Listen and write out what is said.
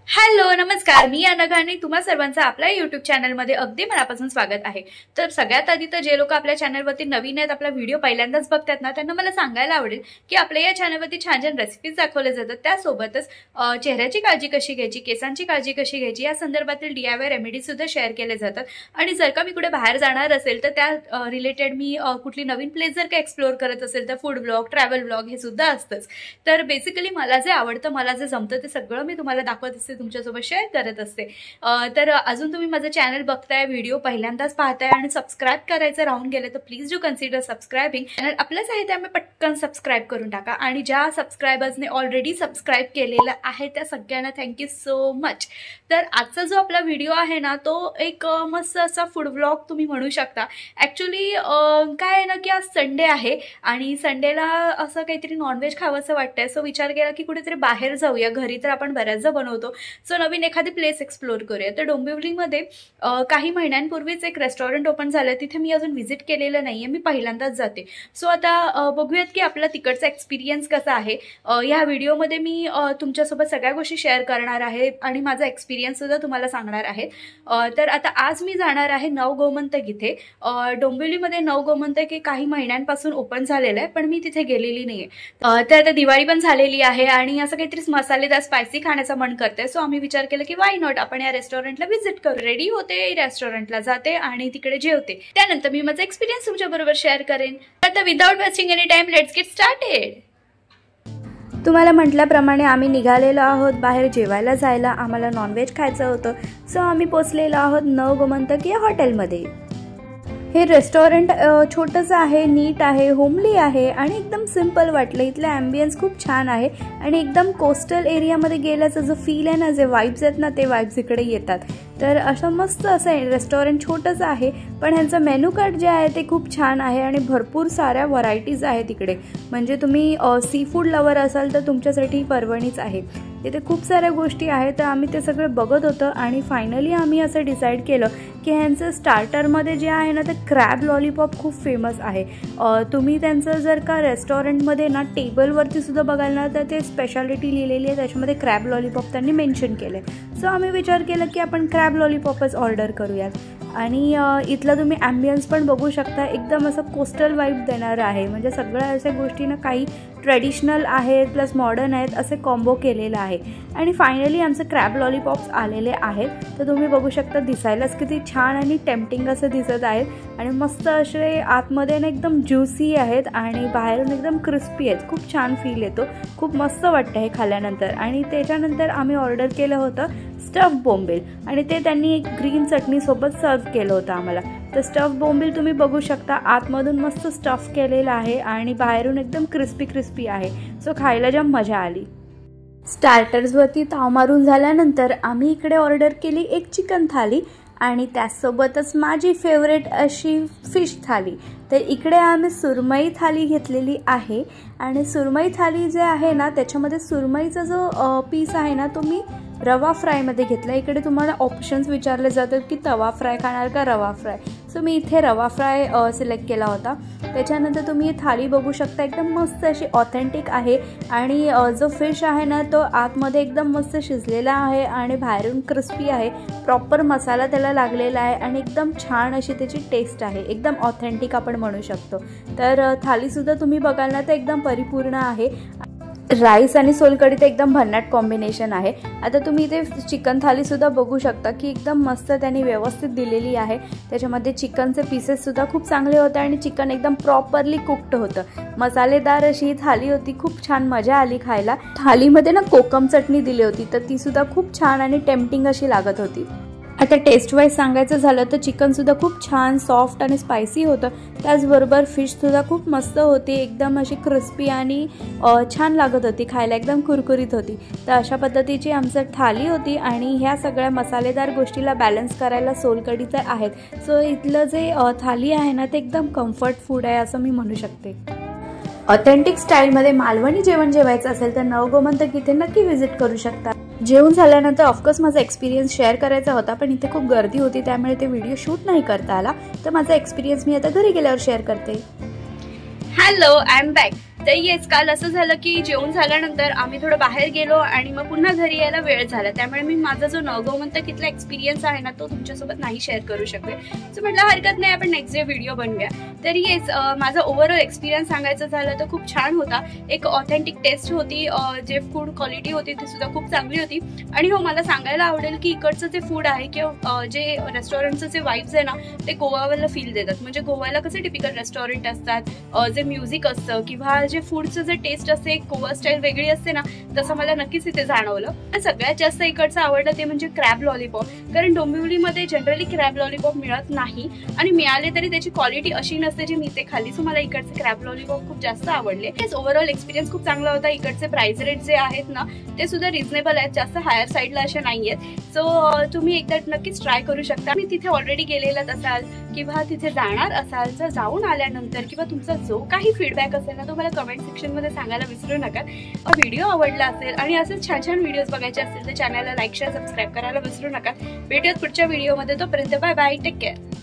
Hello नमस्कार, मी अनघा आणि तुम्हा सर्वांचं आपल्या यूट्यूब चॅनलमध्ये अगदी मनापासून स्वागत आहे। तर सगळ्यात आधी तर जे लोक आपल्या चॅनलवरती नवीन आहेत, आपला व्हिडिओ पहिल्यांदाच बघतात ना, त्यांना मला सांगायला आवडेल की आपल्या या चॅनलवरती छान छान रेसिपीज दाखवल्या जातात। त्यासोबतच चेहऱ्याची काळजी कशी घ्यायची, केसांची काळजी कशी घ्यायची या संदर्भातील DIY रेमेडी सुद्धा शेअर केले जातात। आणि जर का मी कुठे बाहेर जाणार असेल तर त्या रिलेटेड मी कुठली नवीन प्लेस जर का एक्सप्लोर करत असेल तर फूड ब्लॉग, ट्रॅव्हल ब्लॉग हे सुद्धा असतंच। तर बेसिकली मला जे आवडतं, मला जे जमतं ते सगळं मी तुम्हाला दाखवत असते, तुमच्यासोबत शेअर करत असते। तर अजून तुम्ही माझं चॅनल बघताय, व्हिडिओ पहिल्यांदाच पाहताय आणि सबस्क्राइब करायचं राहून गेले तर प्लीज डू कन्सिडर सबस्क्राइबिंग। चॅनल आपलंच आहे त्यामुळे पटकन सबस्क्राइब करून टाका। आणि ज्या सबस्क्रायबर्सने ऑलरेडी सबस्क्राइब केलेलं आहे त्या सगळ्यांना थँक्यू सो मच। तर आजचा जो आपला व्हिडिओ आहे ना, तो एक मस्त असा फूड ब्लॉग तुम्ही म्हणू शकता। ॲक्च्युली काय आहे ना की आज संडे आहे आणि संडेला असं काहीतरी नॉनव्हेज खावंसं वाटतंय। सो विचार केला की कुठेतरी बाहेर जाऊया, घरी तर आपण बऱ्याचदा बनवतो। सो नवीन एखादी प्लेस एक्सप्लोर करूया। तर डोंबिवलीमध्ये काही महिन्यांपूर्वीच एक रेस्टॉरंट ओपन झालं, तिथे मी अजून व्हिजिट केलेलं नाहीये, मी पहिल्यांदाच जाते। सो आता बघूयात की आपला तिकडचा एक्सपिरियन्स कसा आहे। या व्हिडिओमध्ये मी तुमच्यासोबत सगळ्या गोष्टी शेअर करणार आहे आणि माझा एक्सपिरियन्स सुद्धा तुम्हाला सांगणार आहे। तर आता आज मी जाणार आहे नवगोमंतक इथे। डोंबिवलीमध्ये नवगोमंतक हे काही महिन्यांपासून ओपन झालेलं आहे, पण मी तिथे गेलेली नाहीये। तर आता दिवाळी पण झालेली आहे आणि असं काहीतरी मसालेदार स्पायसी खाण्याचं मन करते। सो आम्ही विचार केला की वाय नॉट आपण या रेस्टॉरंटला व्हिजिट करू। रेडी होते, रेस्टॉरंटला जाते आणि तिकडे जेवते। त्यानंतर मी माझा एक्सपिरियन्स तुमच्याबरोबर शेअर करेन। आता without wasting any time let's get started. तुम्हाला म्हटल्याप्रमाणे आम्ही निघालेलो आहोत बाहेर जेवायला जायला। आम्हाला नॉनव्हेज खायचं होतं, सो आम्ही पोचलेलो आहोत नवगोमंतक या हॉटेलमध्ये। हे रेस्टॉरंट छोटंसं आहे, नीट आहे, होमली आहे आणि एकदम सिंपल वाटलं। इथलं ॲम्बियन्स खूप छान आहे आणि एकदम कोस्टल एरियामध्ये गेल्याचं जो फील आहे ना, जे वाईब्स आहेत ना, ते वाईब्स इकडे येतात। तर असं मस्त असं रेस्टॉरंट छोटंसं आहे, पण ह्यांचं मेनू कार्ड जे आहे ते खूप छान आहे आणि भरपूर साऱ्या व्हरायटीज आहेत इकडे। म्हणजे तुम्ही सी फूड लवर असाल तर तुमच्यासाठी पर्वणीच आहे। इथे खूप साऱ्या गोष्टी आहेत, तर आम्ही ते सगळं बघत होतो आणि फायनली आम्ही असं डिसाईड केलं की ह्यांचं स्टार्टरमध्ये जे आहे ना, ते क्रॅब लॉलीपॉप खूप फेमस आहे। तुम्ही त्यांचं जर का रेस्टॉरंटमध्ये ना टेबलवरती सुद्धा बघाल ना, तर ते स्पेशालिटी लिहिलेली आहे, त्याच्यामध्ये क्रॅब लॉलीपॉप त्यांनी मेन्शन केलं आहे। सो आम्ही विचार केला की आपण क्रॅब लॉलीपॉपच ऑर्डर करूयात। आणि इथला तुम्ही ॲम्बियन्स पण बघू शकता, एकदम असं कोस्टल वाईब देणारं आहे। म्हणजे सगळ्या अशा गोष्टींना काही ट्रेडिशनल आहेत प्लस मॉडर्न आहेत असे कॉम्बो केलेलं आहे। आणि फायनली आमचं क्रॅब लॉलीपॉप्स आलेले आहेत, तर तुम्ही बघू शकता दिसायलाच किती छान आणि टेम्पटिंग असं दिसत आहेत आणि मस्त असे आतमध्ये ना एकदम ज्युसी आहेत आणि बाहेरून एकदम क्रिस्पी आहेत। खूप छान फील येतो, खूप मस्त वाटतं हे खाल्ल्यानंतर। आणि त्याच्यानंतर आम्ही ऑर्डर केलं होतं स्टफ बोंबील आणि ते त्यांनी एक ग्रीन चटणीसोबत सर्व केलं होतं आम्हाला। तर स्टफ बोंबील तुम्ही बघू शकता, आतमधून मस्त स्टफ केलेलं आहे आणि बाहेरून एकदम क्रिस्पी आहे। सो खायला जाम मजा आली। स्टार्टर्सवरती ताव मारून झाल्यानंतर आम्ही इकडे ऑर्डर केली एक चिकन थाली आणि त्यासोबतच माझी फेवरेट अशी फिश थाली। तर इकडे आम्ही सुरमई थाली घेतलेली आहे आणि सुरमई थाली जे आहे ना, त्याच्यामध्ये सुरमईचा जो पीस आहे ना, तो मी रवा फ्रायमध्ये घेतला। इकडे तुम्हाला ऑप्शन्स विचारले जातात की तवा फ्राय खाणार का रवा फ्राय। सो मी इथे रवा फ्राय सिलेक्ट केला होता। त्याच्यानंतर तुम्ही थाली बघू शकता, एकदम मस्त अशी ऑथेंटिक आहे आणि जो फिश आहे ना, तो आतमध्ये एकदम मस्त शिजलेला आहे आणि बाहेरून क्रिस्पी आहे। प्रॉपर मसाला त्याला लागलेला आहे आणि एकदम छान अशी त्याची टेस्ट आहे, एकदम ऑथेंटिक आपण म्हणू शकतो। तर थालीसुद्धा तुम्ही बघाल ना, तर एकदम परिपूर्ण आहे। राईस आणि सोलकढी तर एकदम भन्नाट कॉम्बिनेशन आहे। आता तुम्ही इथे चिकन थालीसुद्धा बघू शकता की एकदम मस्त त्यांनी व्यवस्थित दिलेली आहे। त्याच्यामध्ये चिकनचे पीसेससुद्धा खूप चांगले होते आणि चिकन एकदम प्रॉपरली कुक्ड होतं। मसालेदार अशी ही थाली होती, खूप छान मजा आली खायला। थालीमध्ये ना कोकम चटणी दिली होती, तर तीसुद्धा खूप छान आणि टेम्पटिंग अशी लागत होती। आता टेस्ट वाईज सांगायचं झालं तर चिकनसुद्धा खूप छान सॉफ्ट आणि स्पायसी होतं, त्याचबरोबर फिशसुद्धा खूप मस्त होती, एकदम अशी क्रिस्पी आणि छान लागत होती खायला, एकदम कुरकुरीत होती। तर अशा पद्धतीची आमचं थाली होती आणि ह्या सगळ्या मसालेदार गोष्टीला बॅलन्स करायला सोलकढीचे आहेत। सो इथलं जे थाली आहे ना, ते एकदम कम्फर्ट फूड आहे असं मी म्हणू शकते। ऑथेंटिक स्टाईलमध्ये मालवणी जेवण जेवायचं असेल तर नवगोमंतक इथे नक्की व्हिजिट करू शकता। जेवून झाल्यानंतर ऑफकोर्स माझा एक्सपिरियन्स शेअर करायचा होता, पण इथे खूप गर्दी होती त्यामुळे ते व्हिडिओ शूट नाही करता आला। तर माझा एक्सपिरियन्स मी आता घरी गेल्यावर शेअर करते। Hello, I am back. तर येस, काल असं झालं की जेवण झाल्यानंतर आम्ही थोडं बाहेर गेलो आणि मग पुन्हा घरी यायला वेळ झाला, त्यामुळे मी माझा जो नवगोमंतक इथला एक्सपिरियन्स आहे ना तो तुमच्यासोबत नाही शेअर करू शकते. सो म्हटलं हरकत नाही, आपण नेक्स्ट डे व्हिडिओ बनवूया. तर येस, माझा ओव्हरऑल एक्सपिरियन्स सांगायचं झालं तर खूप छान होता. एक ऑथेंटिक टेस्ट होती, जे फूड क्वालिटी होती ती सुद्धा खूप चांगली होती. आणि हो, मला सांगायला आवडेल की इकडचं जे फूड आहे किंवा जे रेस्टॉरंटचं जे वाईब्स आहे ना ते गोवावाला फील देतात. म्हणजे गोव्याला कसं टिपिकल रेस्टॉरंट असतात, जे म्युझिक असतं किंवा जे फूडचं जे टेस्ट असते गोवा स्टाईल वेगळी असते ना, तसं मला नक्कीच इथे जाणवलं. सगळ्यात जास्त इकडचं आवडलं ते म्हणजे क्रॅब लॉलीपॉप, कारण डोंबिवलीमध्ये जनरली क्रॅब लॉलीपॉप मिळत नाही आणि मिळाले तरी त्याची क्वालिटी अशी नसते जी मी ते खाली. सो मला इकडचे क्रॅब लॉलीपॉप खूप जास्त आवडले. ओव्हरऑल एक्सपिरियन्स खूप चांगला होता. इकडचे प्राइस रेट जे आहेत ना ते सुद्धा रिझनेबल आहेत, जास्त हायर साईडला असे नाही आहेत. सो तुम्ही एकदा नक्कीच ट्राय करू शकता. मी तिथे ऑलरेडी गेलेलाच असाल किंवा तिथे जाणार असाल तर जाऊन आल्यानंतर किंवा तुमचा जो काही फीडबॅक असेल ना तो मला कमेंट सेक्शनमध्ये सांगायला विसरू नका. व्हिडिओ आवडला असेल आणि असेच छान छान व्हिडिओज बघायचे असतील तर चॅनलला लाईक शेअर सबस्क्राईब करायला विसरू नका. भेटूयात पुढच्या व्हिडिओमध्ये. तोपर्यंत बाय बाय, टेक केअर.